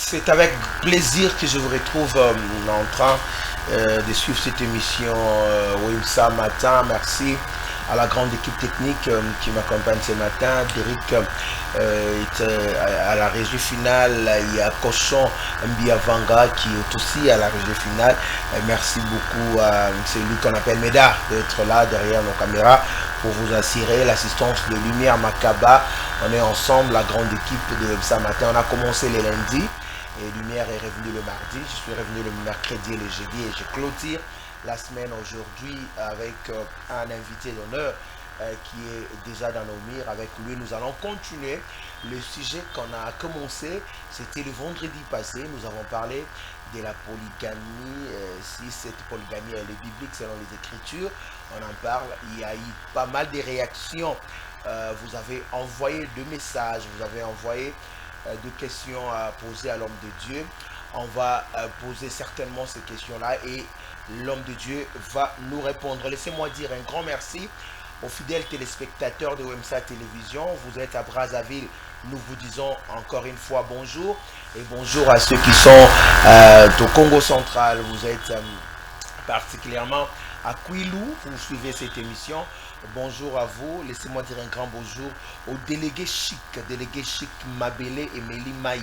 C'est avec plaisir que je vous retrouve en train de suivre cette émission Wimsa Matin. Merci à la grande équipe technique qui m'accompagne ce matin. Derek est à la régie finale. Il y a Cochon Mbiavanga qui est aussi à la régie finale. Merci beaucoup à celui qu'on appelle Médard d'être là derrière nos caméras pour vous assurer l'assistance de Lumière Makaba. On est ensemble, la grande équipe de Wimsa Matin. On a commencé les lundis. Et Lumière est revenu le mardi, je suis revenu le mercredi et le jeudi et je clôture la semaine aujourd'hui avec un invité d'honneur qui est déjà dans nos murs. Avec lui, nous allons continuer le sujet qu'on a commencé. C'était le vendredi passé. Nous avons parlé de la polygamie. Si cette polygamie elle est biblique selon les Écritures, on en parle. Il y a eu pas mal de réactions. Vous avez envoyé deux messages, vous avez envoyé de questions à poser à l'homme de Dieu. On va poser certainement ces questions-là et l'homme de Dieu va nous répondre. Laissez-moi dire un grand merci aux fidèles téléspectateurs de Wimsa Télévision. Vous êtes à Brazzaville. Nous vous disons encore une fois bonjour. Et bonjour à ceux qui sont au Congo central. Vous êtes particulièrement à Kwilu. Vous suivez cette émission. Bonjour à vous. Laissez-moi dire un grand bonjour au délégué chic Mabele et Meli Maï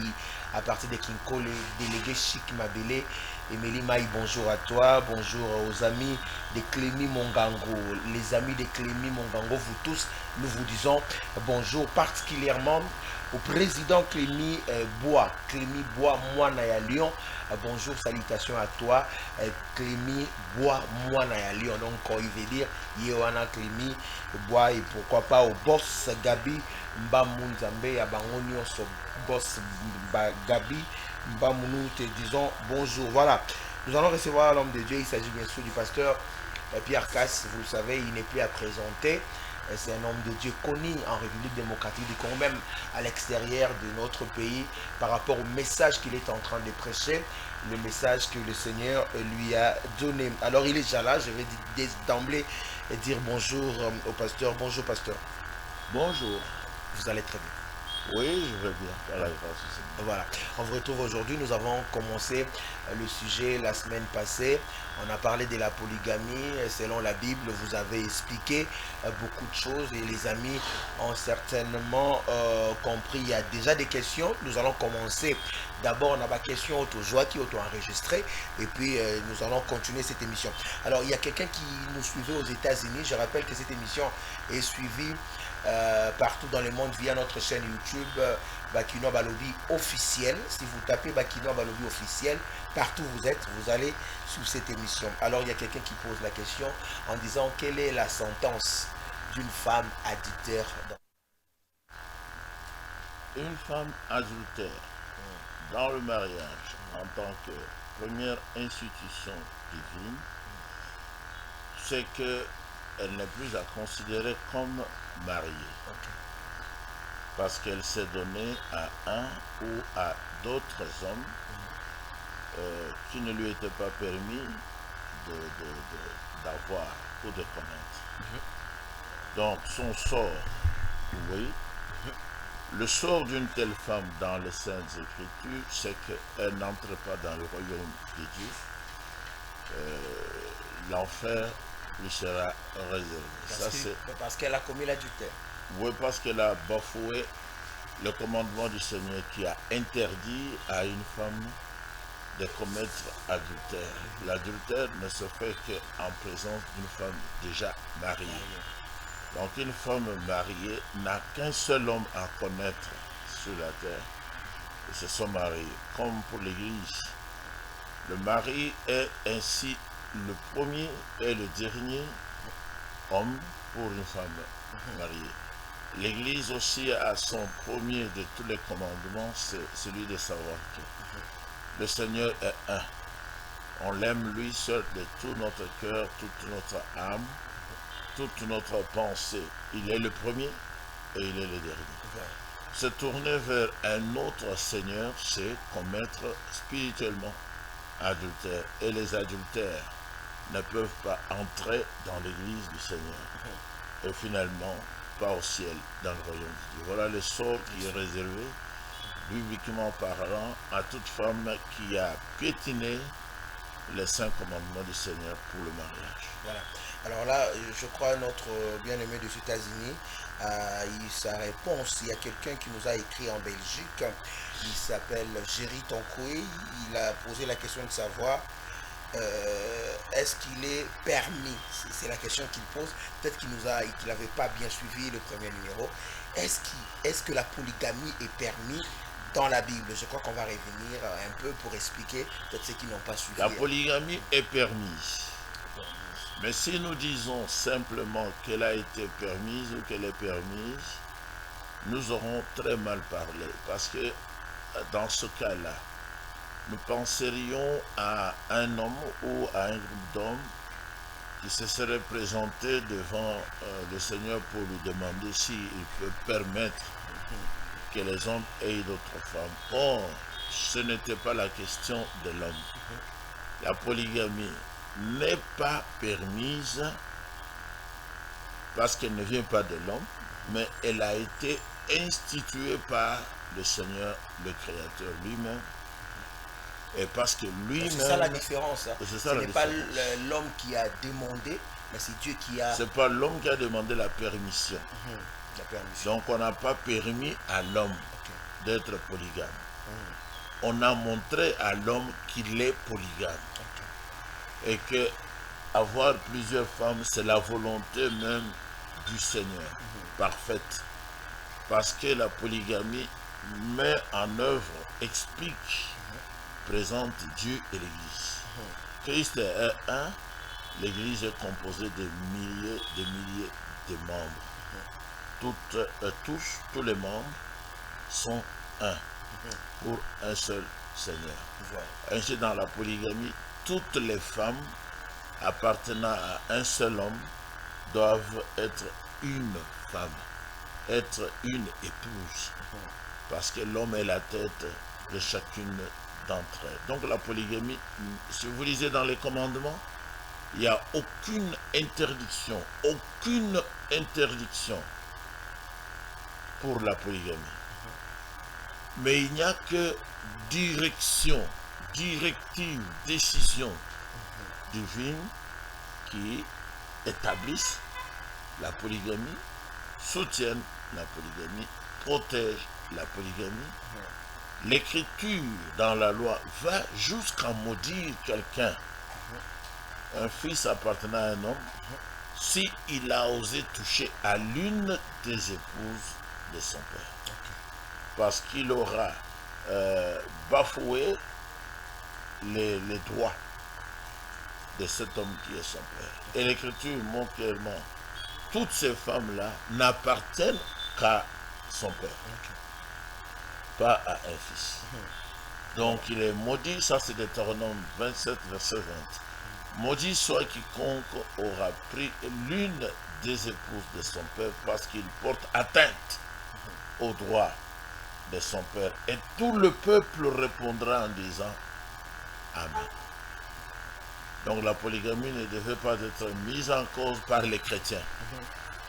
à partir de Kinkole. Délégué chic Mabele et Meli Maï, bonjour à toi. Bonjour aux amis de Clémy Mongango. Les amis de Clémy Mongango, vous tous, nous vous disons bonjour particulièrement au président Clémy Bois. Clémy Bois, Moinaya Lyon. Bonjour, salutations à toi. Clémy Bois, Moinaya Lyon. Donc, il veut dire Yewana Clémy Bois et pourquoi pas au boss Gabi Mbamunzambe, à Bangonio, boss Gabi Mbamounou, te disons bonjour. Voilà, nous allons recevoir l'homme de Dieu. Il s'agit bien sûr du pasteur Pierre Casse. Vous le savez, il n'est plus à présenter. C'est un homme de Dieu connu en République démocratique du Congo, même à l'extérieur de notre pays, par rapport au message qu'il est en train de prêcher, le message que le Seigneur lui a donné. Alors il est déjà là, je vais d'emblée dire bonjour au pasteur. Bonjour pasteur. Bonjour. Vous allez très bien. Oui, je vais bien. Voilà. On vous retrouve aujourd'hui. Nous avons commencé le sujet la semaine passée. On a parlé de la polygamie. Selon la Bible, vous avez expliqué beaucoup de choses et les amis ont certainement compris. Il y a déjà des questions. Nous allons commencer. D'abord, on a ma question auto-joie qui est auto-enregistrée et puis nous allons continuer cette émission. Alors, il y a quelqu'un qui nous suivait aux États-Unis. Je rappelle que cette émission est suivie partout dans le monde via notre chaîne YouTube Bakino Balobi officiel. Si vous tapez Bakino Balobi officiel, partout où vous êtes, vous allez sous cette émission. Alors il y a quelqu'un qui pose la question en disant quelle est la sentence d'une femme adultère Une femme adultère dans le mariage en tant que première institution divine, c'est qu'elle n'est plus à considérer comme mariée. Parce qu'elle s'est donnée à un ou à d'autres hommes qui ne lui étaient pas permis d'avoir ou de connaître. Donc son sort, oui, le sort d'une telle femme dans les Saintes Écritures, c'est qu'elle n'entre pas dans le royaume de Dieu. L'enfer lui sera réservé. Parce qu'elle a commis l'adultère. Oui, parce qu'elle a bafoué le commandement du Seigneur qui a interdit à une femme de commettre adultère. L'adultère ne se fait qu'en présence d'une femme déjà mariée. Donc une femme mariée n'a qu'un seul homme à connaître sur la terre, et c'est son mari. Comme pour l'Église, le mari est ainsi le premier et le dernier homme pour une femme mariée. L'Église aussi a son premier de tous les commandements, c'est celui de savoir que le Seigneur est un. On l'aime lui seul de tout notre cœur, toute notre âme, toute notre pensée. Il est le premier et il est le dernier. Se tourner vers un autre Seigneur, c'est commettre spirituellement adultère. Et les adultères ne peuvent pas entrer dans l'Église du Seigneur. Et finalement, pas au ciel, dans le royaume de Dieu. Voilà le sort qui est réservé bibliquement parlant, à toute femme qui a piétiné les 5 commandements du Seigneur pour le mariage. Voilà. Alors là, je crois notre bien-aimé des États-Unis, sa réponse, il y a quelqu'un qui nous a écrit en Belgique, il s'appelle Géry Tonkoué, il a posé la question de savoir est-ce qu'il est permis, c'est la question qu'il pose, peut-être qu'il n'avait pas bien suivi le premier numéro, est-ce que la polygamie est permise dans la Bible? Je crois qu'on va revenir un peu pour expliquer peut-être ceux qui n'ont pas suivi. La polygamie est permise. Mais si nous disons simplement qu'elle a été permise ou qu'elle est permise, nous aurons très mal parlé. Parce que dans ce cas-là, nous penserions à un homme ou à un groupe d'hommes qui se serait présenté devant le Seigneur pour lui demander s'il peut permettre que les hommes aient d'autres femmes. Or, ce n'était pas la question de l'homme. La polygamie n'est pas permise parce qu'elle ne vient pas de l'homme, mais elle a été instituée par le Seigneur, le Créateur lui-même. Et parce que lui-même... C'est ça la différence. Hein. Ce n'est pas l'homme qui a demandé, mais c'est Dieu qui a... C'est pas l'homme qui a demandé la permission. La permission. Donc on n'a pas permis à l'homme d'être polygame. On a montré à l'homme qu'il est polygame. Et que avoir plusieurs femmes, c'est la volonté même du Seigneur, parfaite. Parce que la polygamie met en œuvre, explique, présente Dieu et l'Église. Christ est un, l'Église est composée de milliers de membres. Tous les membres sont un, pour un seul Seigneur. Ainsi, dans la polygamie, toutes les femmes appartenant à un seul homme doivent être une femme, être une épouse, parce que l'homme est la tête de chacune d'entre elles. Donc la polygamie, si vous lisez dans les commandements, il n'y a aucune interdiction pour la polygamie. Mais il n'y a que directive, décision divine qui établissent la polygamie, soutiennent la polygamie, protègent la polygamie. L'écriture dans la loi va jusqu'à maudire quelqu'un, un fils appartenant à un homme, s'il a osé toucher à l'une des épouses de son père. Parce qu'il aura bafoué les droits de cet homme qui est son père. Et l'écriture montre clairement, toutes ces femmes-là n'appartiennent qu'à son père, pas à un fils. Donc il est maudit, ça c'est Deutéronome 27, verset 20. Maudit soit quiconque aura pris l'une des épouses de son père parce qu'il porte atteinte aux droits de son père. Et tout le peuple répondra en disant Amen. Donc la polygamie ne devait pas être mise en cause par les chrétiens.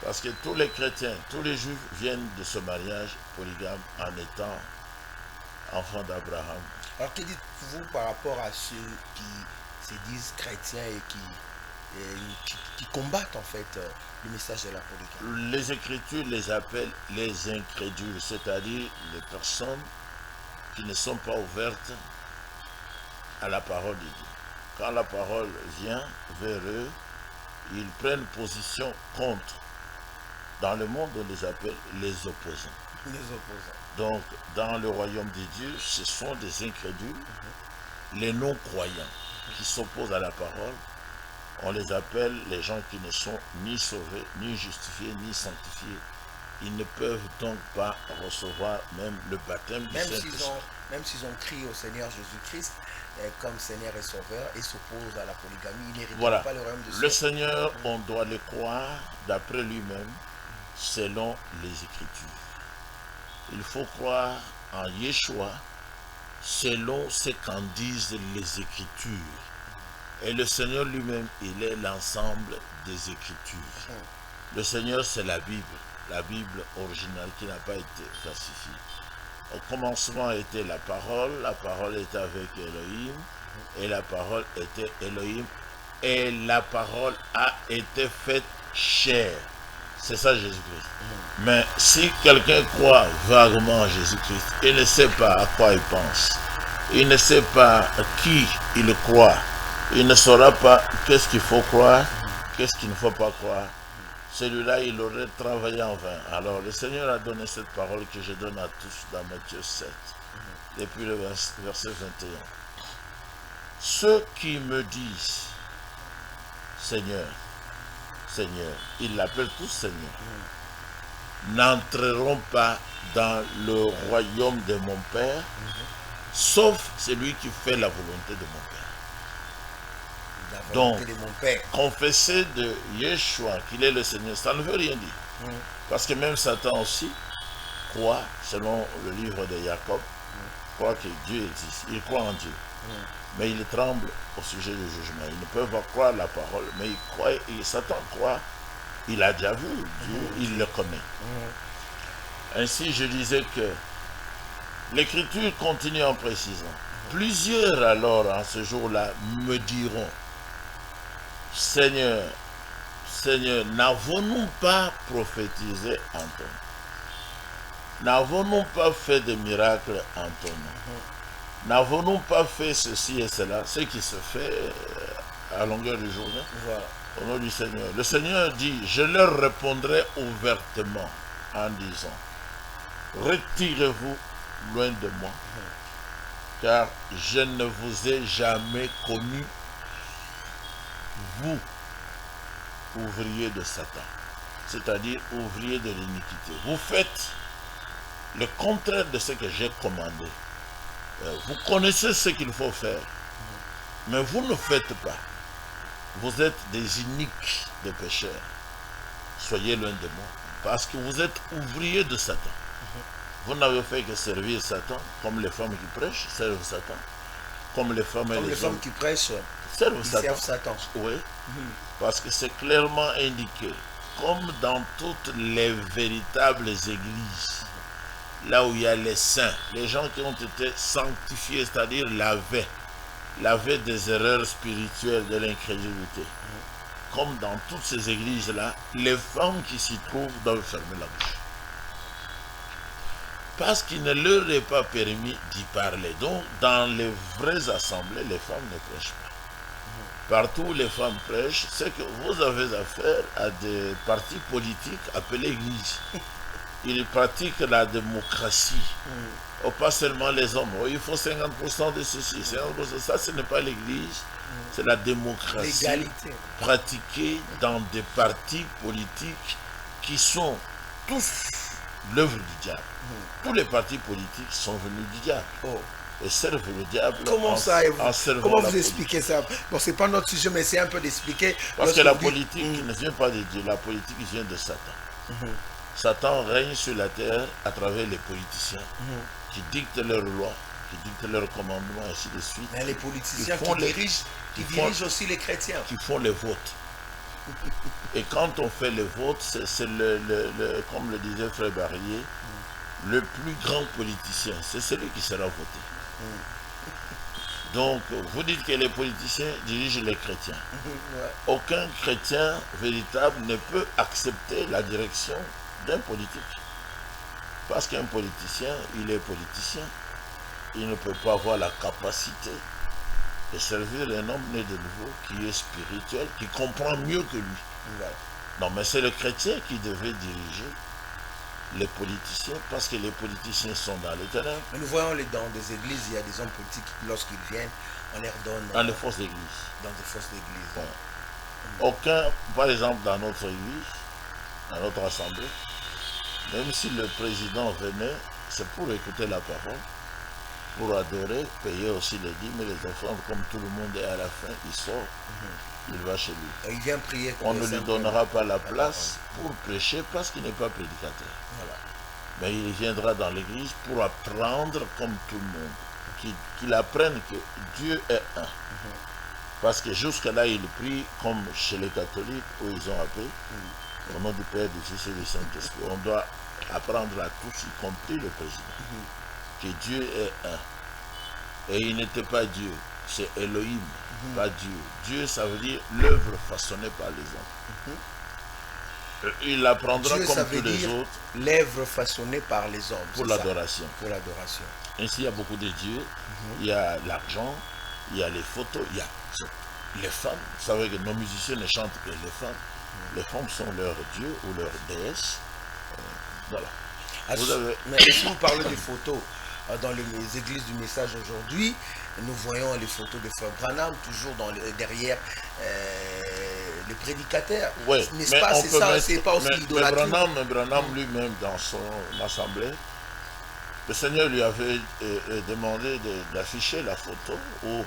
Parce que tous les chrétiens, tous les juifs viennent de ce mariage polygame en étant enfants d'Abraham. Alors que dites-vous par rapport à ceux qui se disent chrétiens et qui combattent en fait le message de la polygamie? Les Écritures les appellent les incrédules, c'est-à-dire les personnes qui ne sont pas ouvertes à la parole de Dieu. Quand la parole vient vers eux, ils prennent position contre. Dans le monde, on les appelle les opposants. Les opposants. Donc, dans le royaume de Dieu, ce sont des incrédules, les non-croyants qui s'opposent à la parole. On les appelle les gens qui ne sont ni sauvés, ni justifiés, ni sanctifiés. Ils ne peuvent donc pas recevoir même le baptême du Saint-Esprit. Même s'ils ont crié au Seigneur Jésus-Christ comme Seigneur et Sauveur et s'opposent à la polygamie, ils n'héritent pas le royaume de Dieu. Le Seigneur, on doit le croire d'après lui-même, selon les Écritures. Il faut croire en Yeshua selon ce qu'en disent les Écritures. Et le Seigneur lui-même, il est l'ensemble des Écritures. Le Seigneur, c'est la Bible originale qui n'a pas été falsifiée. Au commencement était la parole était avec Elohim, et la parole était Elohim, et la parole a été faite chair. C'est ça Jésus-Christ. Mais si quelqu'un croit vaguement en Jésus-Christ, il ne sait pas à quoi il pense. Il ne sait pas à qui il croit. Il ne saura pas qu'est-ce qu'il faut croire, qu'est-ce qu'il ne faut pas croire. Celui-là, il aurait travaillé en vain. Alors, le Seigneur a donné cette parole que je donne à tous dans Matthieu 7, depuis le verset 21. Ceux qui me disent, Seigneur, Seigneur, ils l'appellent tous Seigneur, n'entreront pas dans le royaume de mon Père, sauf celui qui fait la volonté de mon Père. Donc, de mon Père. Confesser de Yeshua qu'il est le Seigneur, ça ne veut rien dire. Parce que même Satan aussi croit, selon le livre de Jacob, croit que Dieu existe. Il croit en Dieu. Mais il tremble au sujet du jugement. Ils ne peuvent pas croire la parole, mais il croit, et Satan croit, il a déjà vu Dieu, il le connaît. Ainsi, je disais que l'Écriture continue en précisant. Plusieurs alors, en ce jour-là, me diront, Seigneur, Seigneur, n'avons-nous pas prophétisé en ton nom? N'avons-nous pas fait des miracles en ton nom? N'avons-nous pas fait ceci et cela, ce qui se fait à longueur de journée? Voilà. Au nom du Seigneur. Le Seigneur dit, je leur répondrai ouvertement en disant, retirez-vous loin de moi, car je ne vous ai jamais connu, vous, ouvriers de Satan, c'est-à-dire ouvriers de l'iniquité. Vous faites le contraire de ce que j'ai commandé. Vous connaissez ce qu'il faut faire, mais vous ne faites pas. Vous êtes des iniques de pécheurs. Soyez loin de moi, parce que vous êtes ouvriers de Satan. Vous n'avez fait que servir Satan, comme les femmes qui prêchent servent Satan, comme les femmes et les hommes qui prêchent servent Satan. Satan. Oui, parce que c'est clairement indiqué, comme dans toutes les véritables églises, là où il y a les saints, les gens qui ont été sanctifiés, c'est-à-dire lavés des erreurs spirituelles, de l'incrédulité. Comme dans toutes ces églises-là, les femmes qui s'y trouvent doivent fermer la bouche. Parce qu'il ne leur est pas permis d'y parler. Donc, dans les vraies assemblées, les femmes ne prêchent pas. Partout où les femmes prêchent, c'est que vous avez affaire à des partis politiques appelés églises. Ils pratiquent la démocratie. Oh, pas seulement les hommes. Oh, il faut 50% de ceci, 50%. Ça, ce n'est pas l'église. C'est la démocratie. L'égalité. Pratiquée dans des partis politiques qui sont tous l'œuvre du diable. Tous les partis politiques sont venus du diable. Et servent le diable. Comment ça Comment vous expliquez ça? Bon, c'est pas notre sujet, mais c'est un peu d'expliquer. Parce que la politique ne vient pas de Dieu, la politique vient de Satan. Satan règne sur la terre à travers les politiciens qui dictent leurs lois, qui dictent leurs commandements, ainsi de suite. Mais les politiciens qui dirigent aussi les chrétiens. Qui font les votes. Et quand on fait les votes, c'est comme le disait Frère Barrier, le plus grand politicien, c'est celui qui sera voté. Donc, vous dites que les politiciens dirigent les chrétiens. Aucun chrétien véritable ne peut accepter la direction d'un politique. Parce qu'un politicien, il est politicien. Il ne peut pas avoir la capacité de servir un homme né de nouveau qui est spirituel, qui comprend mieux que lui. Non, mais c'est le chrétien qui devait diriger les politiciens, parce que les politiciens sont dans le terrain. Mais nous voyons dans des églises, il y a des hommes politiques, lorsqu'ils viennent, on leur donne... Dans les fausses églises. Dans des fausses églises. Ouais. Aucun, par exemple, dans notre église, dans notre assemblée, même si le président venait, c'est pour écouter la parole, pour adorer, payer aussi les dîmes et les offrandes, comme tout le monde, et à la fin, il sort, il va chez lui. Et il vient prier. On ne lui donnera pas la place pour prêcher parce qu'il n'est pas prédicateur. Voilà. Mais il viendra dans l'église pour apprendre comme tout le monde, qu'il apprenne que Dieu est un. Parce que jusque-là, il prie comme chez les catholiques où ils ont appris, au nom du Père, du Fils et du Saint-Esprit. On doit apprendre à tous, y compris le président. que Dieu est un. Et il n'était pas Dieu, c'est Elohim, pas Dieu. Dieu, ça veut dire l'œuvre façonnée par les hommes. Il la prendra Dieu, comme tous les autres. L'œuvre façonnée par les hommes. Pour l'adoration. Pour l'adoration. Ainsi, il y a beaucoup de dieux. Il y a l'argent, il y a les photos, il y a les femmes. Vous savez que nos musiciens ne chantent que les femmes. Les femmes sont leurs dieux ou leurs déesses. Voilà. Mais si vous parlez des photos, dans les églises du message aujourd'hui, nous voyons les photos de Frère Branham toujours derrière les prédicateurs. Oui, n'est-ce pas? C'est ça, c'est pas aussi l'idolâtrie. Mais Branham lui-même, dans son assemblée, le Seigneur lui avait demandé d'afficher la photo où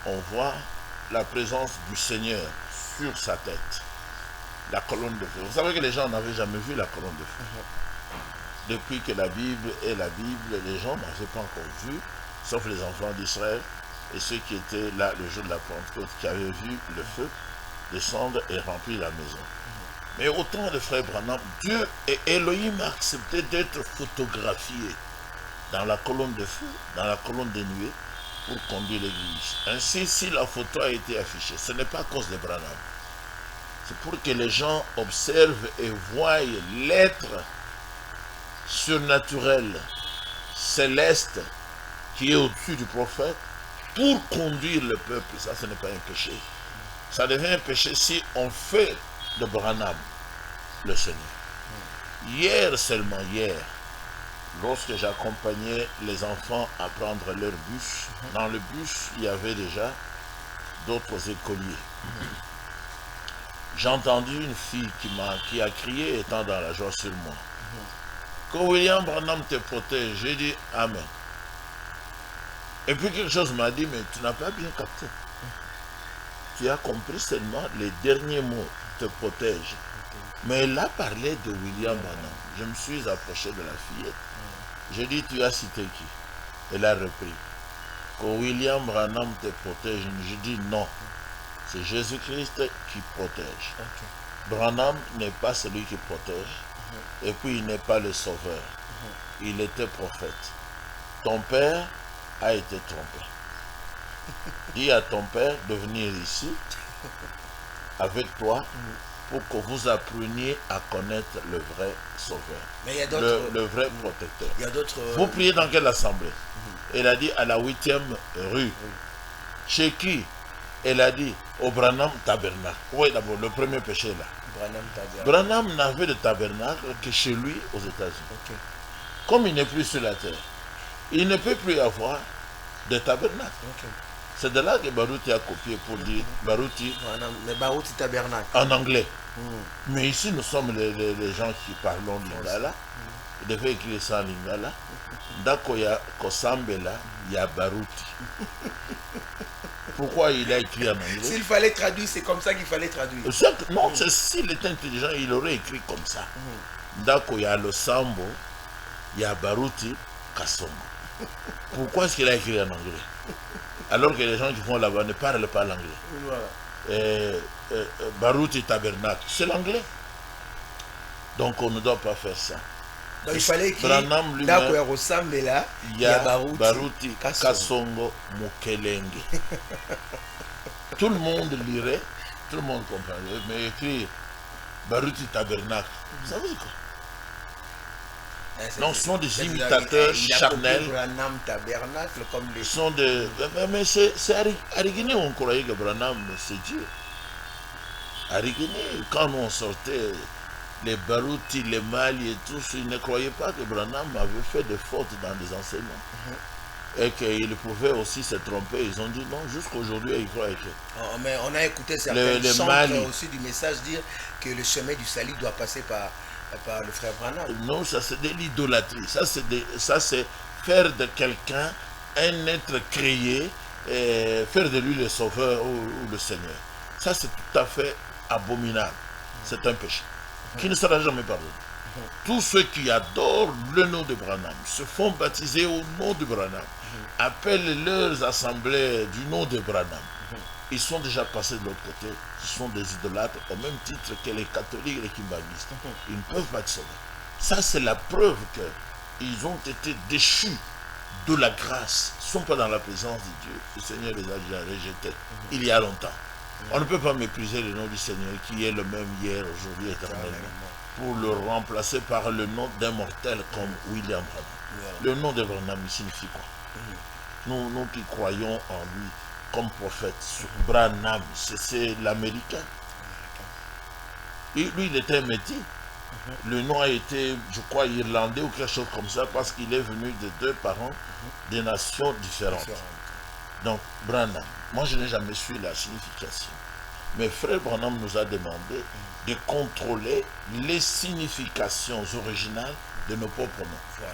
on voit la présence du Seigneur sur sa tête. La colonne de feu. Vous savez que les gens n'avaient jamais vu la colonne de feu. Depuis que la Bible est la Bible, les gens n'avaient pas encore vu, sauf les enfants d'Israël et ceux qui étaient là le jour de la Pentecôte, qui avaient vu le feu descendre et remplir la maison. Mais au temps de Frère Branham, Dieu et Elohim a accepté d'être photographiés dans la colonne de feu, dans la colonne de nuée, pour conduire l'église. Ainsi, si la photo a été affichée, ce n'est pas à cause de Branham. C'est pour que les gens observent et voient l'être surnaturel, céleste, qui est au-dessus du prophète, pour conduire le peuple. Ça, ce n'est pas un péché. Ça devient un péché si on fait de Branham le Seigneur. Hier seulement, lorsque j'accompagnais les enfants à prendre leur bus, dans le bus, il y avait déjà d'autres écoliers. J'ai entendu une fille qui a crié étant dans la joie sur moi. Que William Branham te protège. J'ai dit Amen. Et puis quelque chose m'a dit, mais tu n'as pas bien capté. Tu as compris seulement les derniers mots, te protège. Mais elle a parlé de William Branham. Je me suis approché de la fillette. J'ai dit, tu as cité qui? Elle a repris. Que William Branham te protège. J'ai dit non. C'est Jésus-Christ qui protège. Branham n'est pas celui qui protège. Et puis il n'est pas le sauveur. Il était prophète. Ton père a été trompé. Dis à ton père de venir ici avec toi pour que vous appreniez à connaître le vrai sauveur. Mais il y a le vrai protecteur. Il y a d'autres. Vous priez dans quelle assemblée? Elle a dit à la 8e rue. Chez qui? Elle a dit au Branham Tabernacle. Oui, d'abord, le premier péché là. Branham n'avait de tabernacle que chez lui aux États-Unis. Comme il n'est plus sur la terre, il ne peut plus avoir de tabernacle. C'est de là que Baruti a copié pour dire Baruti, tabernacle en anglais. Mais ici, nous sommes les gens qui parlons lingala. Il devait écrire ça en lingala. Dakoya Kosambela, il y a Baruti. Pourquoi il a écrit en anglais? S'il fallait traduire, c'est comme ça qu'il fallait traduire. Non, s'il était intelligent, il aurait écrit comme ça. Dako, il y a le Sambo, il y a Baruti, Kasongo. Pourquoi est-ce qu'il a écrit en anglais? Alors que les gens qui vont là-bas ne parlent pas l'anglais. Voilà. Baruti Tabernacle, c'est l'anglais. Donc on ne doit pas faire ça. Donc il fallait écrire Dako ya Rosambela, il y a Baruti Kasongo Mukelenge. Tout le monde lirait, tout le monde comprendrait, mais écrire Baruti Tabernacle, ça veut dire quoi? Non, ce sont des imitateurs charnels. Branham Tabernacle comme les. Sont de. Mais c'est à Riguiné, on croyait que Branham c'est Dieu. À Riguiné, quand on sortait les Baruti, les Mali et tous, ils ne croyaient pas que Branham avait fait des fautes dans les enseignements. Et qu'il pouvait aussi se tromper. Ils ont dit non, jusqu'aujourd'hui, ils croient que. Oh, mais on a écouté certains chantres aussi du message dire que le chemin du salut doit passer par le frère Branham. Non, ça c'est de l'idolâtrie. Ça c'est faire de quelqu'un un être créé, et faire de lui le sauveur ou le Seigneur. Ça c'est tout à fait abominable. C'est un péché qui ne sera jamais pardonné. Tous ceux qui adorent le nom de Branham se font baptiser au nom de Branham, appellent leurs assemblées du nom de Branham. Ils sont déjà passés de l'autre côté. Ce sont des idolâtres au même titre que les catholiques et les kimbanguistes. Ils ne peuvent pas être sauvés. Ça, c'est la preuve qu'ils ont été déchus de la grâce ne sont pas dans la présence de Dieu, le Seigneur les a déjà rejetés il y a longtemps. On ne peut pas mépriser le nom du Seigneur qui est le même hier, aujourd'hui, éternellement, pour le remplacer par le nom d'un mortel comme William Branham. Le nom de Branham signifie quoi? Nous qui croyons en lui comme prophète, Branham, c'est l'américain. Lui, il était métis. Le nom a été, je crois, irlandais ou quelque chose comme ça, parce qu'il est venu de deux parents des nations différentes. Donc, Branham, moi je n'ai jamais su la signification. Mais frère Branham nous a demandé de contrôler les significations originales de nos propres noms.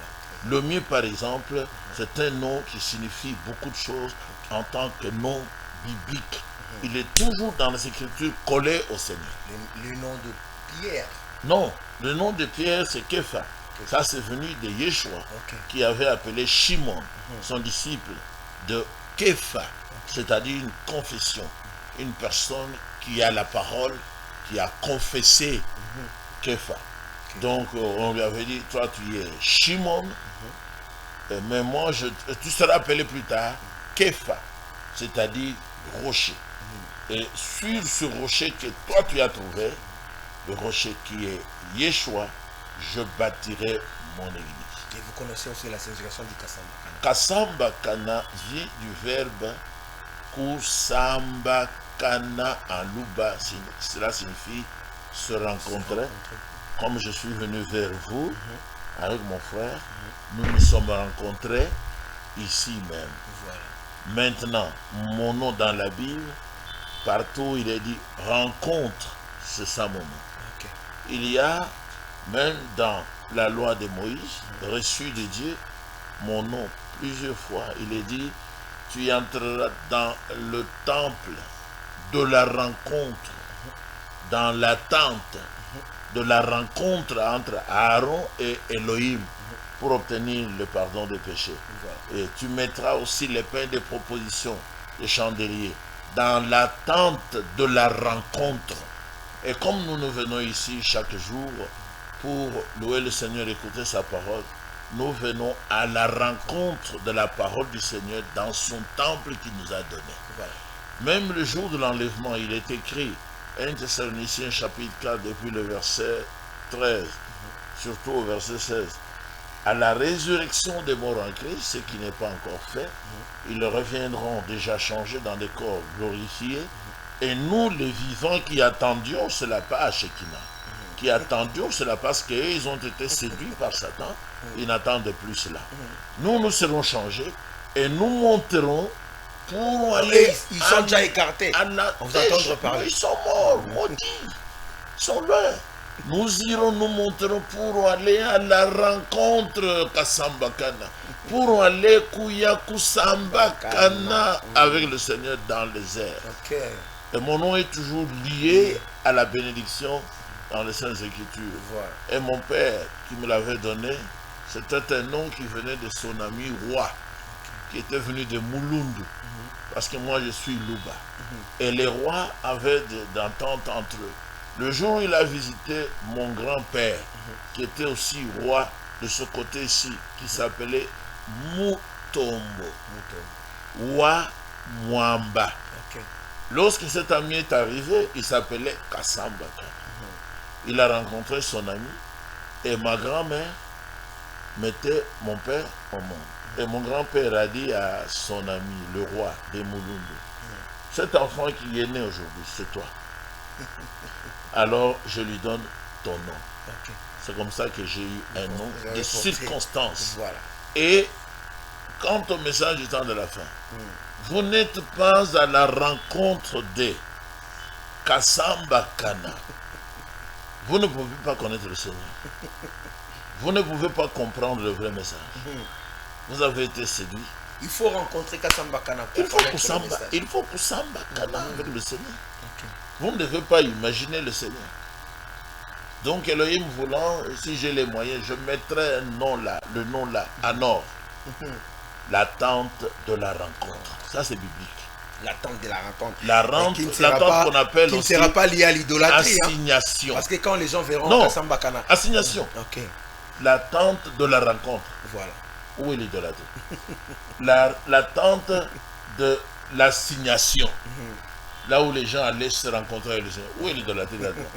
Le mien, par exemple, c'est un nom qui signifie beaucoup de choses en tant que nom biblique. Il est toujours dans les Écritures collé au Seigneur. Le nom de Pierre. Non, le nom de Pierre, c'est Kepha. Ça, c'est venu de Yeshua, qui avait appelé Shimon, son disciple, de Kepha, c'est-à-dire une confession. Une personne qui a la parole, qui a confessé Kepha. Donc, on lui avait dit, toi, tu es Shimon, mais moi, tu seras appelé plus tard Kepha, c'est-à-dire rocher. Et sur ce rocher que toi, tu as trouvé, le rocher qui est Yeshua, je bâtirai mon église. Et vous connaissez aussi la signification du Kasambakana. Kasambakana vient du verbe Kusambakana en Luba. Cela signifie se rencontrer. Comme je suis venu vers vous, avec mon frère, nous nous sommes rencontrés ici même. Maintenant, mon nom dans la Bible, partout il est dit rencontre, c'est ça mon nom. Il y a, même dans la loi de Moïse, reçu de Dieu, mon nom plusieurs fois, il est dit, tu entreras dans le temple de la rencontre, dans la tente de la rencontre entre Aaron et Elohim pour obtenir le pardon des péchés. Et tu mettras aussi les pains de proposition, les chandeliers, dans la tente de la rencontre. Et comme nous venons ici chaque jour pour louer le Seigneur, écouter sa parole, nous venons à la rencontre de la parole du Seigneur dans son temple qu'il nous a donné. Même le jour de l'enlèvement, il est écrit, 1 Thessaloniciens chapitre 4, depuis le verset 13, surtout au verset 16, à la résurrection des morts en Christ, ce qui n'est pas encore fait, ils reviendront déjà changés dans des corps glorifiés. Et nous, les vivants qui attendions, cela pas à Shekinah, qui attendions cela parce qu'ils ont été séduits par Satan, ils n'attendent plus cela. Nous, nous serons changés et nous monterons pour aller... Ils sont déjà écartés. On vous entend parler. Ils sont morts, maudits. Ils sont loin. Nous irons, nous monterons pour aller à la rencontre Kasambakana, pour aller Kuyakusambakana avec le Seigneur dans les airs. Et mon nom est toujours lié à la bénédiction dans les Saintes Écritures. Et mon père qui me l'avait donné, c'était un nom qui venait de son ami roi, qui était venu de Mulundu, parce que moi je suis Luba. Et les rois avaient d'entente entre eux. Le jour où il a visité mon grand-père, qui était aussi roi de ce côté-ci, qui s'appelait Mutombo, Wa Mwamba. Lorsque cet ami est arrivé, il s'appelait Kasambakana. Il a rencontré son ami et ma grand-mère mettait mon père au monde. Et mon grand-père a dit à son ami, le roi des Mulundu, cet enfant qui est né aujourd'hui, c'est toi. Alors je lui donne ton nom. C'est comme ça que j'ai eu un nom de circonstance. Et quant au message du temps de la fin, vous n'êtes pas à la rencontre de Kasambakana. Vous ne pouvez pas connaître le Seigneur. Vous ne pouvez pas comprendre le vrai message. Vous avez été séduit. Il faut rencontrer Kasambakana. Il faut Kasambakana avec le Seigneur. Vous ne devez pas imaginer le Seigneur. Donc Elohim voulant, si j'ai les moyens, je mettrai un nom là, le nom là, en or. La tente de la rencontre. Ça c'est biblique. L'attente de la rencontre. L'attente qu'on appelle qui ne sera pas liée à l'idolâtrie. Assignation. Parce que quand les gens verront non, Kasambakana. assignation. L'attente de la rencontre. Voilà. Où est l'idolâtrie? L'attente de l'assignation. Là où les gens allaient se rencontrer avec le Seigneur. Où est l'idolâtrie là-dedans?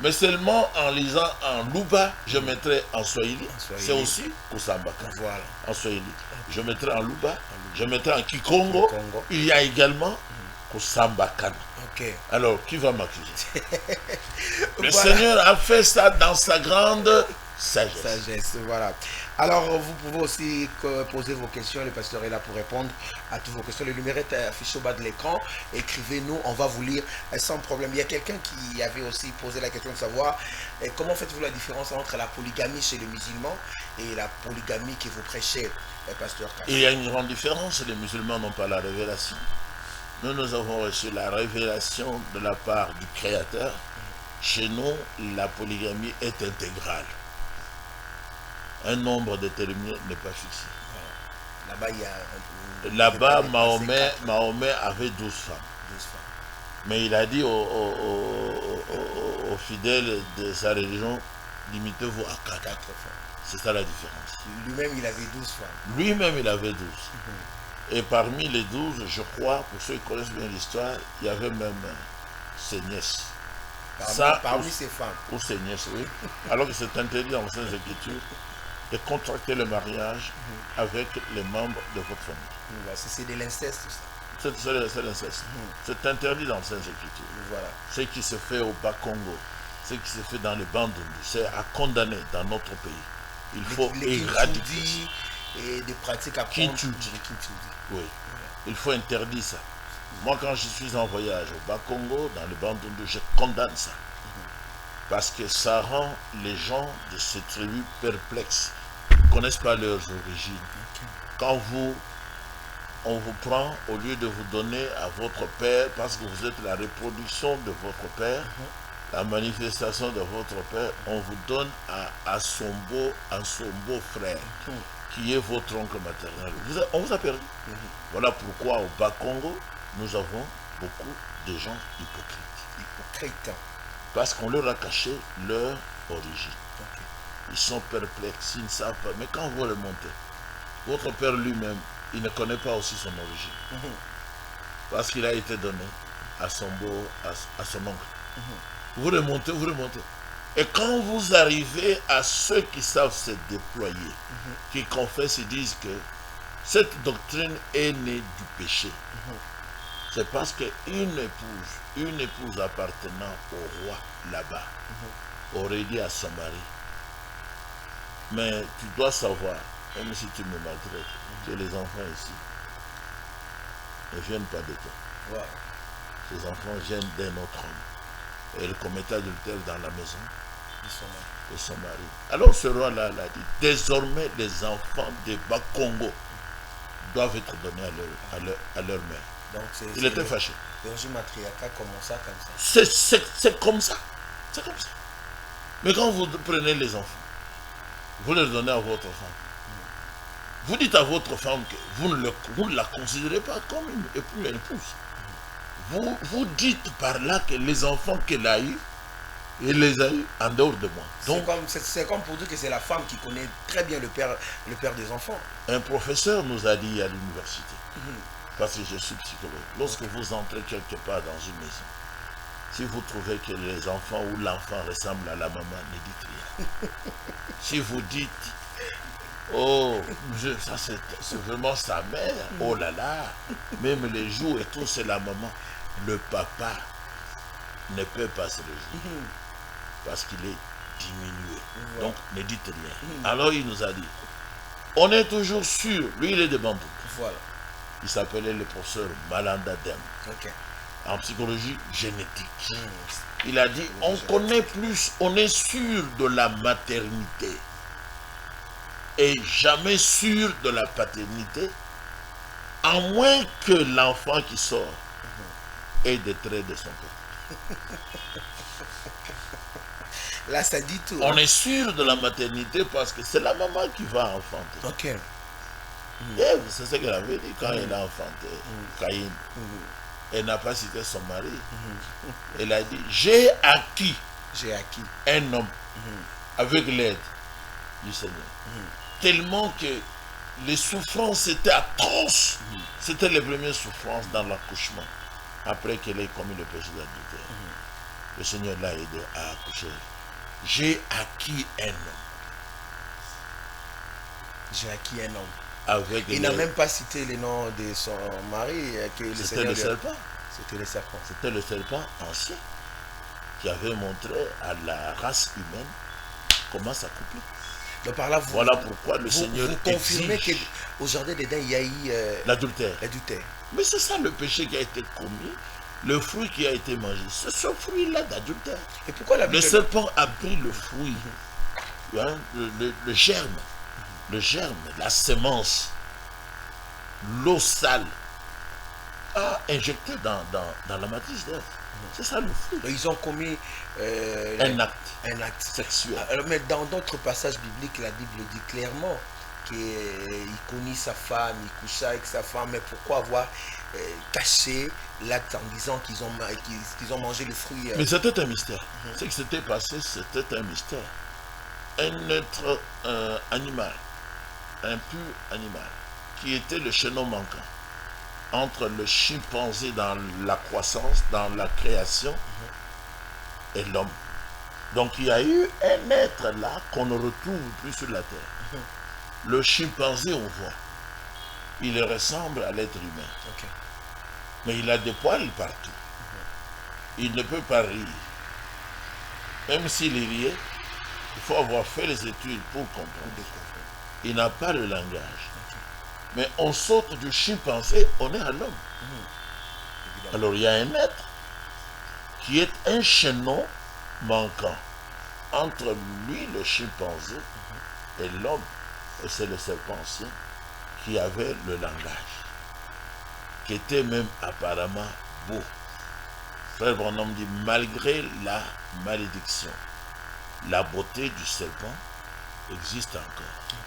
Mais seulement en lisant en Luba, je mettrai en Swahili. C'est aussi Kusambaka. Voilà. En Swahili. Je mettrai en Luba, je mettrai en Kikongo. Il y a également Kusambakana. Ok. Alors, qui va m'accuser? Le Voilà. Seigneur a fait ça dans sa grande sagesse. Sagesse, voilà. Alors, vous pouvez aussi poser vos questions. Le pasteur est là pour répondre à toutes vos questions. Le numéro est affiché au bas de l'écran. Écrivez-nous, on va vous lire sans problème. Il y a quelqu'un qui avait aussi posé la question de savoir comment faites-vous la différence entre la polygamie chez les musulmans et la polygamie que vous prêchez, pasteur Kassi? Il y a une grande différence. Les musulmans n'ont pas la révélation. Nous avons reçu la révélation de la part du Créateur. Chez nous, la polygamie est intégrale. Un nombre déterminé n'est pas fixé. Là-bas, il y a... Là-bas, Mahomet avait 12 femmes. 12 femmes. Mais il a dit aux fidèles de sa religion, limitez-vous à 4. 4 femmes. C'est ça la différence. Lui-même, il avait 12 femmes. Lui-même, il avait 12. Et parmi les 12, je crois, pour ceux qui connaissent bien l'histoire, il y avait même ses nièces. Parmi ces femmes. Ou ses nièces, oui. Alors que c'est interdit dans les Saintes Écritures de contracter le mariage avec les membres de votre famille. C'est de l'inceste, tout ça. C'est l'inceste. C'est interdit dans les Saintes Écritures. Voilà. Ce qui se fait au Bas-Congo, ce qui se fait dans les Bandundu, c'est à condamner dans notre pays. Il faut éradiquer et des pratiques à Kintudi. Oui. Il faut interdire ça. Moi, quand je suis en voyage au Bas-Congo, dans le Bandundu, je condamne ça. Parce que ça rend les gens de ces tribus perplexes. Ils ne connaissent pas leurs origines. Quand on vous prend, au lieu de vous donner à votre père, parce que vous êtes la reproduction de votre père, la manifestation de votre père, on vous donne à son beau frère, qui est votre oncle maternel. On vous a perdu. Voilà pourquoi au Bas-Congo, nous avons beaucoup de gens hypocrites. Parce qu'on leur a caché leur origine. Ils sont perplexes, ils ne savent pas. Mais quand vous remontez, votre père lui-même, il ne connaît pas aussi son origine. Parce qu'il a été donné à son oncle. Vous remontez. Et quand vous arrivez à ceux qui savent se déployer, qui confessent et disent que cette doctrine est née du péché, c'est parce qu'une épouse appartenant au roi là-bas aurait dit à son mari, mais tu dois savoir, même si tu me maltraites, que les enfants ici ne viennent pas de toi. Wow. Ces enfants viennent d'un autre homme. Et il commettait adultère dans la maison de son mari. Alors ce roi-là l'a dit, désormais les enfants de Bas-Congo doivent être donnés à leur mère. Donc il était fâché. Le régime matriarcal commença comme ça. C'est comme ça. C'est comme ça. Mais quand vous prenez les enfants, vous les donnez à votre femme. Vous dites à votre femme que vous ne la considérez pas comme une épouse. Vous dites par là que les enfants qu'elle a eus, elle les a eus en dehors de moi. C'est comme pour dire que c'est la femme qui connaît très bien le père des enfants. Un professeur nous a dit à l'université, parce que je suis psychologue, lorsque vous entrez quelque part dans une maison, si vous trouvez que les enfants ou l'enfant ressemble à la maman, ne dites rien. Si vous dites, oh, ça c'est vraiment sa mère, oh là là, même les joues et tout, c'est la maman. Le papa ne peut pas se réjouir parce qu'il est diminué. Donc ne dites rien. Alors il nous a dit, on est toujours sûr, lui il est de Bandundu. Voilà. Il s'appelait le professeur Malanda Dem. Okay. En psychologie génétique. Il a dit, on connaît plus, on est sûr de la maternité et jamais sûr de la paternité, à moins que l'enfant qui sort ait des traits de son père. Là, ça dit tout. On est sûr de la maternité parce que c'est la maman qui va enfanter. Ok. Et c'est ce qu'elle avait dit quand elle a enfanté Caïn. Elle n'a pas cité son mari. Elle a dit, j'ai acquis un homme avec l'aide du Seigneur. Tellement que les souffrances étaient atroces. C'était les premières souffrances dans l'accouchement. Après qu'elle ait commis le péché d'adultère. Le Seigneur l'a aidé à accoucher. J'ai acquis un homme. J'ai acquis un homme. Avec Il n'a même pas cité le nom de son mari. C'était le serpent. C'était le serpent. C'était le serpent ancien qui avait montré à la race humaine comment s'accoupler. Donc par là, Voilà pourquoi le Seigneur vous confirmez qu'au jardin d'Éden, il y a eu l'adultère. l'adultère. Mais c'est ça le péché qui a été commis, le fruit qui a été mangé. C'est ce fruit-là d'adultère. Et pourquoi la Le Bible... serpent a pris le fruit, hein, le germe, la semence, l'eau sale, a injecté dans la matrice d'Ève. C'est ça le fruit. Donc, ils ont commis Un acte un acte sexuel. Alors, mais dans d'autres passages bibliques, la Bible dit clairement qu'il connut sa femme, il coucha avec sa femme, mais pourquoi avoir caché l'acte en disant qu'ils ont mangé le fruit Mais c'était un mystère. Ce qui s'était passé, c'était un mystère. Un être animal, un pur animal, qui était le chaînon manquant entre le chimpanzé dans la croissance, dans la création, et l'homme. Donc il y a eu un être là qu'on ne retrouve plus sur la terre. Le chimpanzé, on voit, il ressemble à l'être humain. Ok. Mais il a des poils partout. Il ne peut pas rire. Même s'il riait, il faut avoir fait les études pour comprendre. Il n'a pas le langage. Mais on saute du chimpanzé, on est à l'homme. Alors il y a un être qui est un chaînon manquant entre lui, le chimpanzé, et l'homme. Et c'est le serpent ancien qui avait le langage, qui était même apparemment beau. Frère Branham dit, malgré la malédiction, la beauté du serpent existe encore.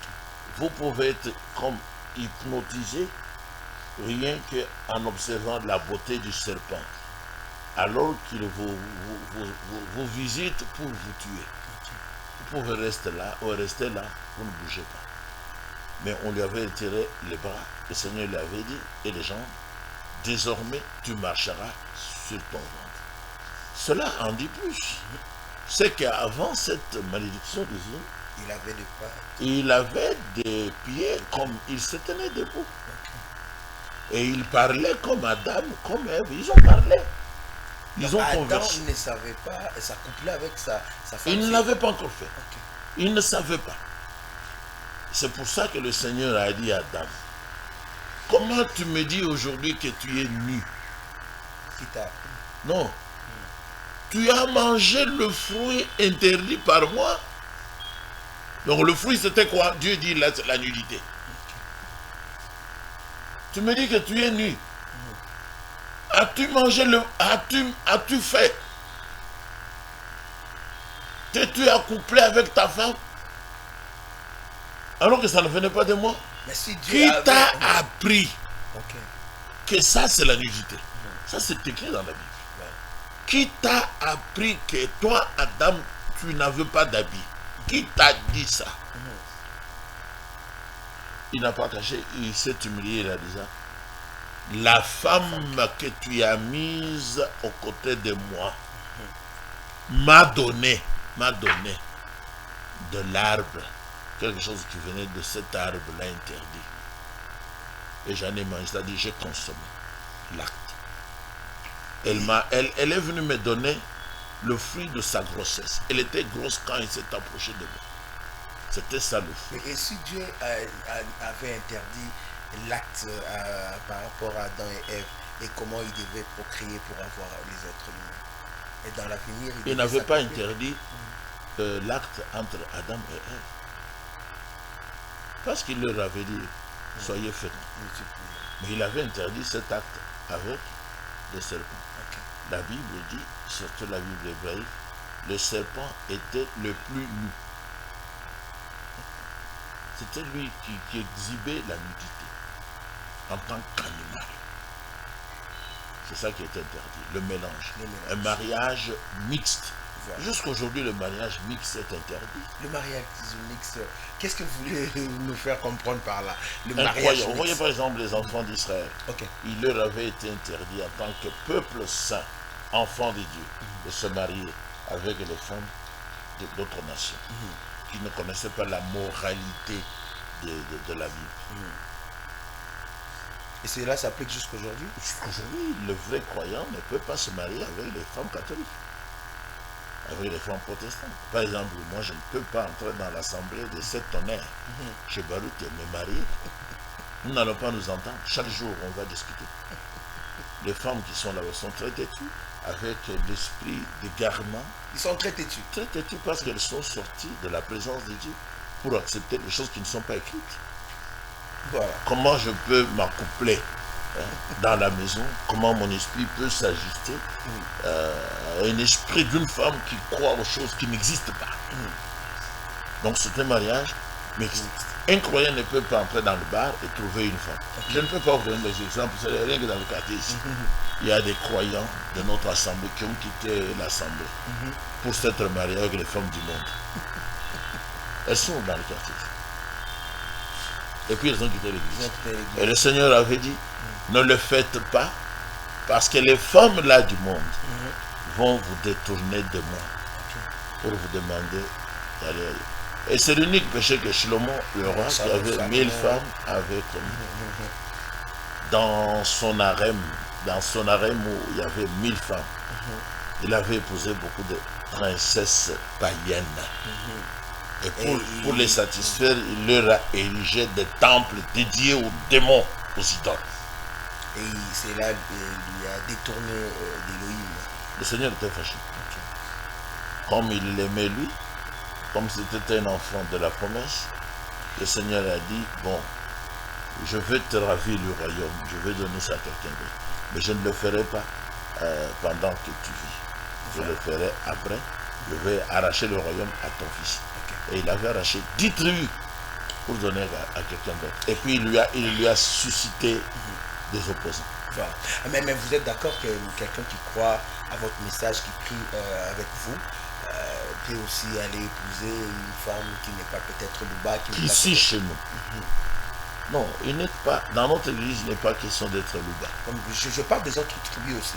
Vous pouvez être comme hypnotisé rien qu'en observant la beauté du serpent, alors qu'il vous visite pour vous tuer. Vous pouvez rester là, vous ne bougez pas. Mais on lui avait tiré les bras, le Seigneur lui avait dit, et les jambes, désormais tu marcheras sur ton ventre. Cela en dit plus. C'est qu'avant cette malédiction divine, il avait des pieds comme il se tenait debout. Et il parlait comme Adam, comme Ève. Ils ont parlé. Ils ont conversé. Adam ne savait pas s'accoupler avec sa femme. Il ne l'avait pas encore fait. Okay. Il ne savait pas. C'est pour ça que le Seigneur a dit à Adam, comment tu me dis aujourd'hui que tu es nu? Non. Tu as mangé le fruit interdit par moi. Donc le fruit c'était quoi? Dieu dit là c'est la nudité. Okay. Tu me dis que tu es nu. As-tu mangé le... As-tu fait? T'es-tu accouplé avec ta femme? Alors que ça ne venait pas de moi. Mais si Dieu qui avait... t'a appris okay. que ça c'est la nudité? Ça c'est écrit dans la Bible. Qui t'a appris que toi, Adam, tu n'avais pas d'habit? Qui t'a dit ça? Il n'a pas caché, il s'est humilié, il a dit ça. La femme que tu as mise aux côtés de moi m'a donné de l'arbre, quelque chose qui venait de cet arbre-là interdit. Et j'en ai mangé, c'est-à-dire j'ai consommé l'acte. Elle est venue me donner le fruit de sa grossesse. Elle était grosse quand elle s'est approchée de moi. C'était ça le fruit. Et si Dieu avait interdit l'acte par rapport à Adam et Ève et comment ils devaient procréer pour avoir les êtres humains, et dans l'avenir il n'avait pas interdit l'acte entre Adam et Ève, parce qu'il leur avait dit soyez féconds. Mais il avait interdit cet acte avec le serpent. Okay. La Bible dit, surtout la Bible hébraïque, le serpent était le plus nu. C'était lui qui exhibait la nudité en tant qu'animal. C'est ça qui est interdit, le mélange. Un mariage mixte. Voilà. Jusqu'aujourd'hui, le mariage mixte est interdit. Le mariage mixte, qu'est-ce que vous voulez nous faire comprendre par là? Le mariage Incroyable. Vous mixte. voyez par exemple les enfants d'Israël. Ok. Il leur avait été interdit en tant que peuple saint, enfant de Dieu, de se marier avec les femmes d'autres nations qui ne connaissaient pas la moralité de la Bible. Et cela s'applique jusqu'aujourd'hui? Jusqu'aujourd'hui, le vrai croyant ne peut pas se marier avec les femmes catholiques, avec les femmes protestantes. Par exemple, moi, je ne peux pas entrer dans l'assemblée de 7 tonnerres chez Baruch et me marier. Nous n'allons pas nous entendre. Chaque jour, on va discuter. Les femmes qui sont là-bas sont très têtues, avec l'esprit d'égarement. Ils sont très têtus. Très têtues parce qu'elles sont sorties de la présence de Dieu pour accepter des choses qui ne sont pas écrites. Voilà. Comment je peux m'accoupler dans la maison? Comment mon esprit peut s'ajuster à un esprit d'une femme qui croit aux choses qui n'existent pas? Donc c'est un mariage mixte. Un croyant ne peut pas entrer dans le bar et trouver une femme. Je ne peux pas vous donner des exemples, c'est rien que dans le quartier ici. Il y a des croyants de notre assemblée qui ont quitté l'assemblée pour s'être mariés avec les femmes du monde. Elles sont dans le quartier. Et puis elles ont quitté l'église. Et le Seigneur avait dit, ne le faites pas, parce que les femmes là du monde vont vous détourner de moi pour vous demander d'aller ailleurs. Et c'est l'unique péché que Shlomo, le roi, qui avait 1000 femmes avec lui. Dans son harem où il y avait 1000 femmes, il avait épousé beaucoup de princesses païennes. Et pour les satisfaire, il leur a érigé des temples dédiés aux démons, aux idoles. Et c'est là qu'il a détourné d'Élohim. Le Seigneur était fâché. Comme il l'aimait lui, comme c'était un enfant de la promesse, le Seigneur a dit, bon, je vais te ravir le royaume, je vais donner ça à quelqu'un d'autre. Mais je ne le ferai pas pendant que tu vis. Je le ferai après. Je vais arracher le royaume à ton fils. Et il avait arraché 10 tribus pour donner à quelqu'un d'autre. Et puis il lui a suscité des opposants. Voilà. Mais vous êtes d'accord que quelqu'un qui croit à votre message, qui prie avec vous, peut aussi aller épouser une femme qui n'est pas peut-être Louba, qui ici chez nous. Non, il n'est pas, dans notre église, il n'est pas question d'être Louba. Je parle des autres tribus aussi.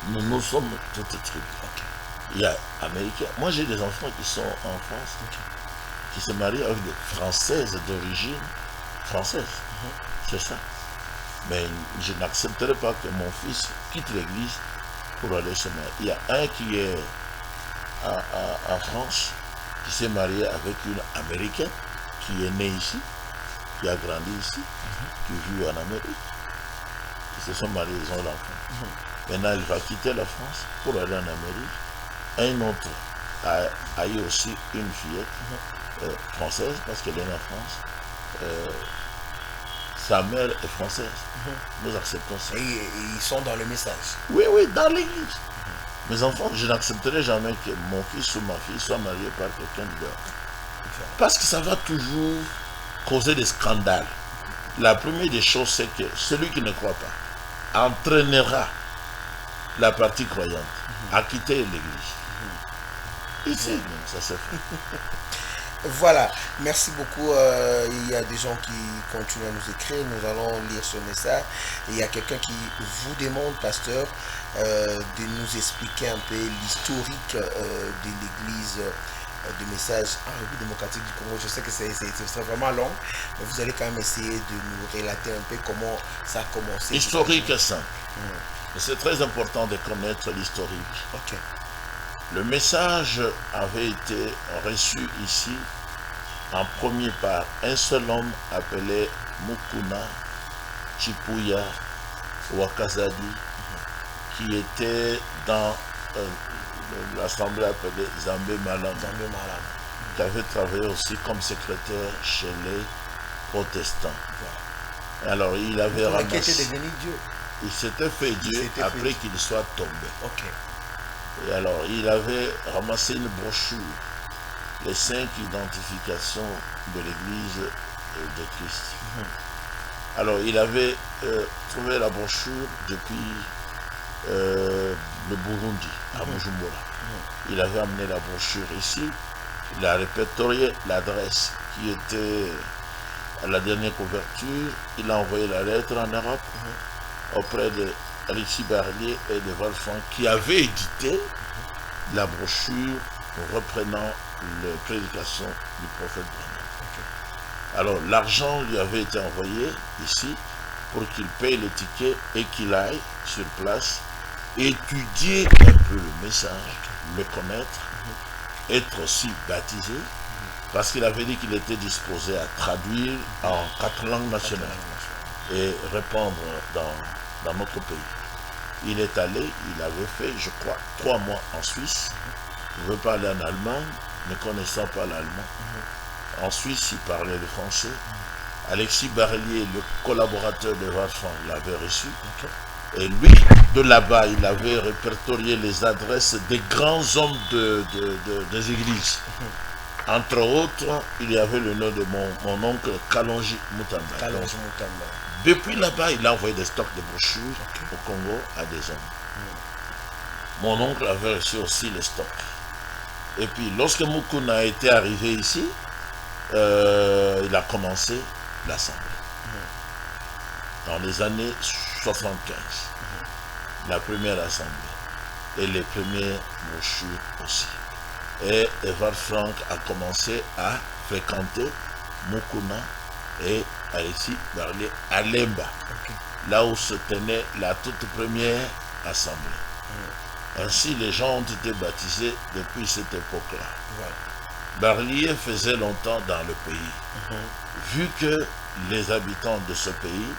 Nous sommes toutes tribus. Il y a Américains. Moi, j'ai des enfants qui sont en France, qui se marient avec des Françaises d'origine française. C'est ça. Mais je n'accepterai pas que mon fils quitte l'église pour aller se marier. Il y a un qui est en France, qui s'est marié avec une Américaine, qui est née ici, qui a grandi ici, qui vit en Amérique. Ils se sont mariés, ils ont l'enfant. Maintenant, il va quitter la France pour aller en Amérique. Un autre a eu aussi une fillette française, parce qu'elle est née en France. Sa mère est française. Nous acceptons ça. Et ils sont dans le message. Oui, dans l'église. Mes enfants, je n'accepterai jamais que mon fils ou ma fille soit marié par quelqu'un de dehors. Parce que ça va toujours causer des scandales. La première des choses, c'est que celui qui ne croit pas entraînera la partie croyante à quitter l'église. Ici, ça se fait. Voilà, merci beaucoup. Il y a des gens qui continuent à nous écrire. Nous allons lire ce message. Et il y a quelqu'un qui vous demande, pasteur, de nous expliquer un peu l'historique de l'église de message en République démocratique du Congo. Je sais que c'est vraiment long, mais vous allez quand même essayer de nous relater un peu comment ça a commencé. Historique est simple. C'est très important de connaître l'historique. Ok. Le message avait été reçu ici en premier par un seul homme appelé Mukuna Chipuya Wakazadi, qui était dans l'assemblée appelée Zambé Malam, qui avait travaillé aussi comme secrétaire chez les protestants. Voilà. Alors il avait ramassé... Qui était devenu Dieu. Il s'était fait Dieu après qu'il soit tombé. Ok. Et alors, il avait ramassé une brochure, les 5 identifications de l'Église de Christ. Alors, il avait trouvé la brochure depuis le Burundi, à Bujumbura. Il avait amené la brochure ici. Il a répertorié l'adresse qui était à la dernière couverture. Il a envoyé la lettre en Europe auprès de Alexis Barlier et de Wolfgang qui avaient édité la brochure reprenant les prédications du prophète Branham. Alors l'argent lui avait été envoyé ici pour qu'il paye le ticket et qu'il aille sur place étudier un peu le message, le connaître, être aussi baptisé, parce qu'il avait dit qu'il était disposé à traduire en 4 langues nationales et répandre dans notre pays. Il est allé, il avait fait, je crois, 3 mois en Suisse. Il veut parler en Allemagne, ne connaissant pas l'allemand. En Suisse, il parlait le français. Alexis Barlier, le collaborateur de Wolfgang, l'avait reçu. Et lui, de là-bas, il avait répertorié les adresses des grands hommes des églises. Entre autres, il y avait le nom de mon oncle Kalonji Mutamba. Depuis là-bas, il a envoyé des stocks de brochures au Congo à des hommes. Mon oncle avait reçu aussi les stocks. Et puis, lorsque Mukuna a été arrivé ici, il a commencé l'assemblée. Dans les années 75, la première assemblée et les premières brochures aussi. Et Evald Frank a commencé à fréquenter Mukuna et Alexis Barlier à Lemba, là où se tenait la toute première assemblée. Ainsi, les gens ont été baptisés depuis cette époque-là. Barlier faisait longtemps dans le pays, vu que les habitants de ce pays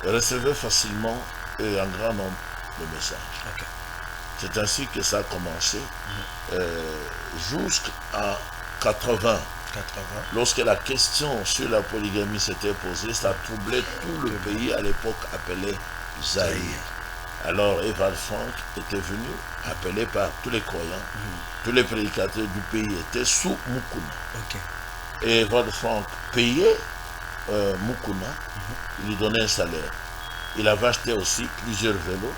recevaient facilement et en grand nombre de messages. C'est ainsi que ça a commencé jusqu'en 80. Lorsque la question sur la polygamie s'était posée, ça troublait tout le pays à l'époque appelé Zaïre. Alors Evald Frank était venu, appelé par tous les croyants, tous les prédicateurs du pays étaient sous Mukuna. Et Evald Frank payait Mukuna, il lui donnait un salaire. Il avait acheté aussi plusieurs vélos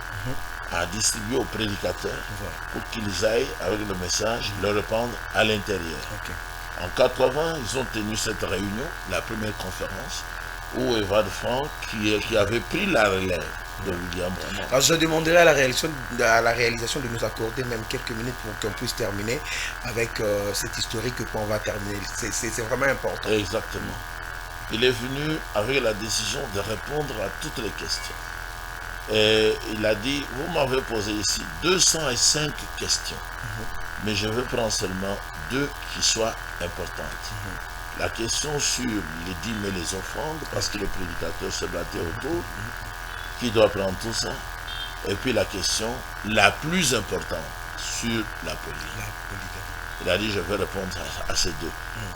à distribuer aux prédicateurs pour qu'ils aillent avec le message le répandre à l'intérieur. En 80, ils ont tenu cette réunion, la première conférence, où Evald Frank, qui avait pris la relève de William Branham. Alors je demanderai à la réalisation de nous accorder même quelques minutes pour qu'on puisse terminer avec cette historique qu'on va terminer. C'est vraiment important. Exactement. Il est venu avec la décision de répondre à toutes les questions. Et il a dit, vous m'avez posé ici 205 questions, mais je veux prendre seulement 2 qui soient importantes. La question sur les dîmes et les offrandes, parce que les prédicateurs se battaient autour, qui doit prendre tout ça. Et puis la question la plus importante sur la polygamie. Il a dit, je vais répondre à ces 2.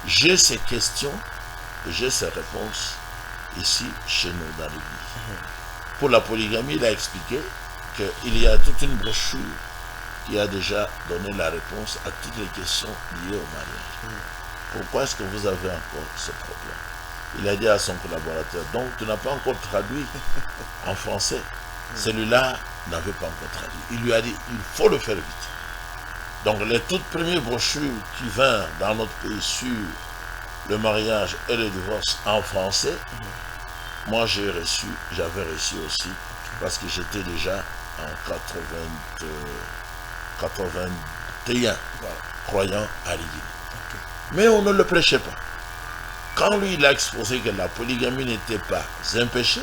J'ai ces questions, j'ai ces réponses ici chez nous dans l'église. Pour la polygamie, il a expliqué qu'il y a toute une brochure qui a déjà donné la réponse à toutes les questions liées au mariage. Pourquoi est-ce que vous avez encore ce problème? Il a dit à son collaborateur, donc tu n'as pas encore traduit en français. Celui-là n'avait pas encore traduit. Il lui a dit, il faut le faire vite. Donc les toutes premières brochures qui vinrent dans notre pays sur le mariage et le divorce en français, moi j'avais reçu aussi, parce que j'étais déjà en 81 croyant à l'Église. Mais on ne le prêchait pas. Quand lui il a exposé que la polygamie n'était pas un péché,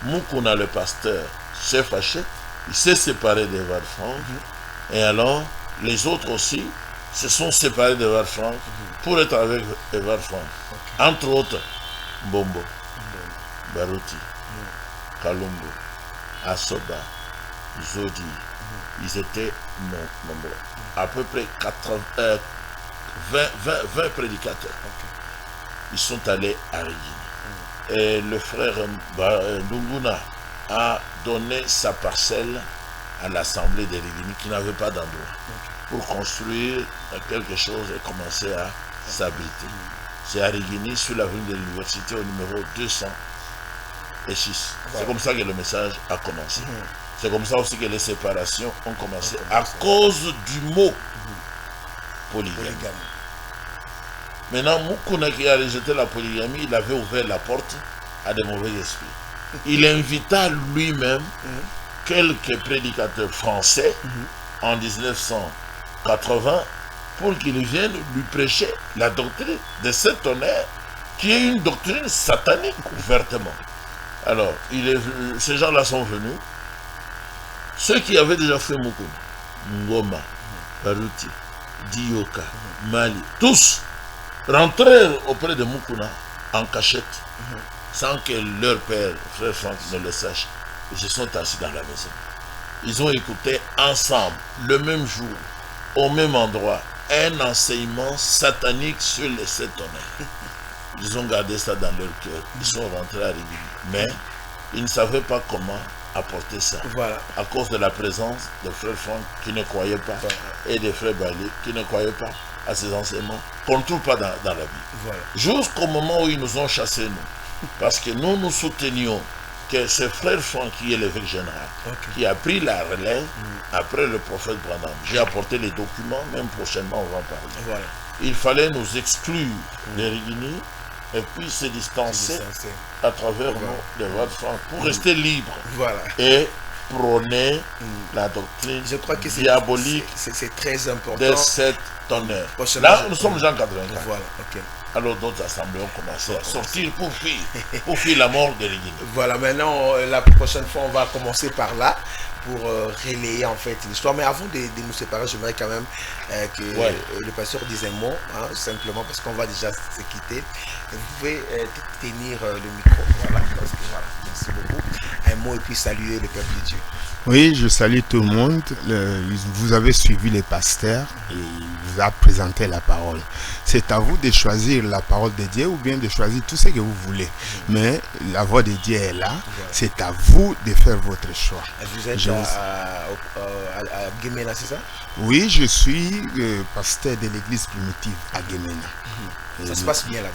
Mukuna le pasteur s'est fâché, il s'est séparé d'Evald Frank, et alors les autres aussi se sont séparés d'Evald Frank pour être avec Evald Frank. Entre autres, Mbombo, Baruti, Kalumbo, Asoba, Zodi, ils étaient nombreux. À peu près 20 prédicateurs. Ils sont allés à Rigini. Et le frère Ndunguna a donné sa parcelle à l'assemblée de Rigini qui n'avait pas d'endroit pour construire quelque chose et commencer à s'abriter. C'est à Rigini, sur l'avenue de l'université, au numéro 206. C'est comme ça que le message a commencé. C'est comme ça aussi que les séparations ont commencé à cause du mot polygamie. Maintenant, Moukouna qui a rejeté la polygamie, il avait ouvert la porte à des mauvais esprits. Il invita lui-même quelques prédicateurs français en 1980 pour qu'ils viennent lui prêcher la doctrine de cet tonnerre qui est une doctrine satanique ouvertement. Alors, ces gens-là sont venus. Ceux qui avaient déjà fait Moukouna, Ngoma, Baruti, Dioka, Mali, tous rentrèrent auprès de Moukouna en cachette, sans que leur père, frère Franck, ne le sache. Ils se sont assis dans la maison. Ils ont écouté ensemble, le même jour, au même endroit, un enseignement satanique sur les 7 tonnerres. Ils ont gardé ça dans leur cœur. Ils sont rentrés à l'église. Mais ils ne savaient pas comment apporter ça. Voilà. À cause de la présence de frère Franck qui ne croyait pas et de frère Balé qui ne croyaient pas à ces enseignements qu'on ne trouve pas dans la Bible. Voilà. Jusqu'au moment où ils nous ont chassés, nous. Parce que nous soutenions que c'est frère Franck qui est l'évêque général, qui a pris la relève après le prophète Branham. J'ai apporté les documents, même prochainement on va en parler. Voilà. Il fallait nous exclure des Rigini et puis se distancer à travers les voies de Franck pour rester libre et prôner la doctrine diabolique c'est très important de 7 tonnerres. Là, nous sommes déjà en 84. Voilà, alors d'autres assemblées ont commencé à sortir pour fuir la mort de l'Église. Voilà, maintenant, la prochaine fois, on va commencer par là pour relayer en fait l'histoire. Mais avant de nous séparer, j'aimerais quand même que le pasteur dise un mot, simplement parce qu'on va déjà se quitter. Vous pouvez tenir le micro, voilà, parce que voilà, merci beaucoup. Un mot et puis saluer le peuple de Dieu. Oui, je salue tout le monde. Vous avez suivi les pasteurs et il vous a présenté la parole. C'est à vous de choisir la parole de Dieu ou bien de choisir tout ce que vous voulez. Mais la voix de Dieu est là. C'est à vous de faire votre choix. Vous êtes à Guémena, c'est ça? Oui, je suis pasteur de l'église primitive à Guémena. Ça se passe bien là-bas?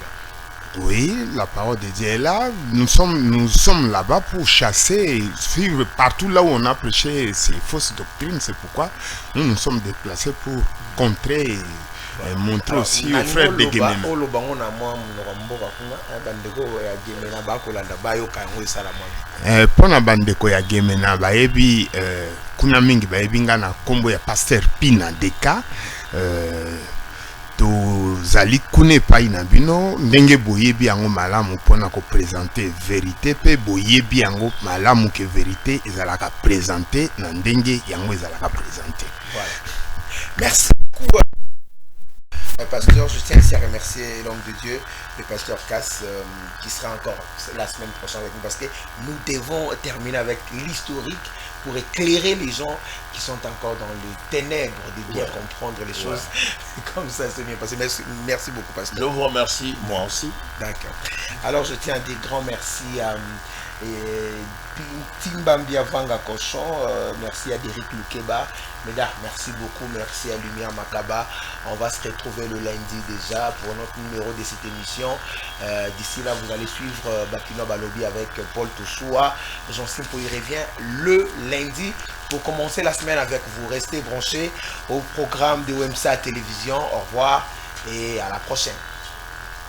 Oui, la parole de Dieu est là. Nous sommes là-bas pour chasser et suivre partout là où on a prêché ces fausses doctrines. C'est pourquoi nous sommes déplacés pour contrer et montrer aussi aux frères de Guémena. Pour la bande de Guémena, baebi kuna mingi baebi ngana kombo ya pasteur Pina Deka. Tozali kune pai na bino ndenge boyebi yango malamu pona ko présenter vérité pe boyebi yango malamu ke vérité ezalaka présenter na ndenge yango ezalaka présenter. Voilà. Merci beaucoup. Pasteur, je tiens aussi à remercier l'homme de Dieu, le pasteur Cass, qui sera encore la semaine prochaine avec nous, parce que nous devons terminer avec l'historique pour éclairer les gens qui sont encore dans les ténèbres de bien comprendre les choses. Comme ça, c'est bien passé. Merci beaucoup, pasteur. Je vous remercie, moi aussi. D'accord. Alors, je tiens à dire grand merci à Timbambia Vanga Cochon, merci à Derek Lukeba. Mesdames, merci beaucoup, merci à Lumière Makaba. On va se retrouver le lundi déjà pour notre numéro de cette émission. D'ici là, vous allez suivre Bakino Balobi avec Paul Toussoua. Jean-Sim Pouy revient le lundi pour commencer la semaine avec vous. Restez branchés au programme de OMSA Télévision. Au revoir et à la prochaine.